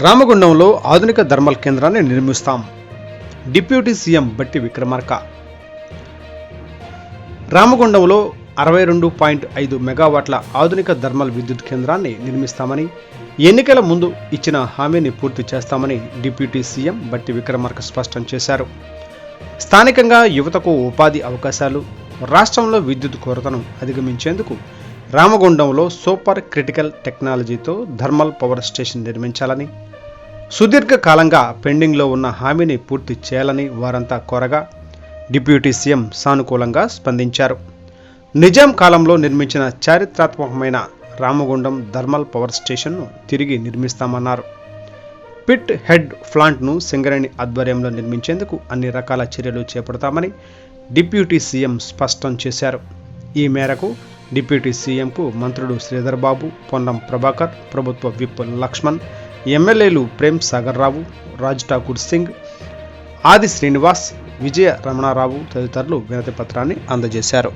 రామగుండంలో ఆధునిక థర్మల్ కేంద్రాన్ని నిర్మిస్తాం. Deputy CM బట్టి విక్రమార్క. రామగుండంలో 62.5 మెగావాట్ల ఆధునిక థర్మల్ విద్యుత్ కేంద్రాన్ని నిర్మిస్తామని, ఎన్నికల ముందు ఇచ్చిన హామీని పూర్తి చేస్తామని డిప్యూటీ సీఎం బట్టి విక్రమార్క స్పష్టం చేశారు. స్థానికంగా యువతకు ఉపాధి అవకాశాలు, రాష్ట్రంలో విద్యుత్ కొరతను అధిగమించేందుకు రామగుండంలో సూపర్ క్రిటికల్ టెక్నాలజీతో థర్మల్ పవర్ స్టేషన్ నిర్మించాలని, సుదీర్ఘకాలంగా పెండింగ్లో ఉన్న హామీని పూర్తి చేయాలని వారంతా కోరగా డిప్యూటీ సీఎం సానుకూలంగా స్పందించారు. నిజాం కాలంలో నిర్మించిన చారిత్రాత్మకమైన రామగుండం థర్మల్ పవర్ స్టేషన్ను తిరిగి నిర్మిస్తామన్నారు. పిట్ హెడ్ ప్లాంట్ను సింగరేణి ఆధ్వర్యంలో నిర్మించేందుకు అన్ని రకాల చర్యలు చేపడతామని డిప్యూటీ సీఎం స్పష్టం చేశారు. ఈ మేరకు డిప్యూటీ సీఎంకు మంత్రులు శ్రీధర్ బాబు, పొన్నం ప్రభాకర్, ప్రభుత్వ విప్ లక్ష్మణ్, ఎమ్మెల్యేలు ప్రేమ్ సాగర్ రావు, రాజ్ ఠాకూర్ సింగ్, ఆది శ్రీనివాస్, విజయ రమణారావు తదితరులు వినతి పత్రాన్ని అందజేశారు.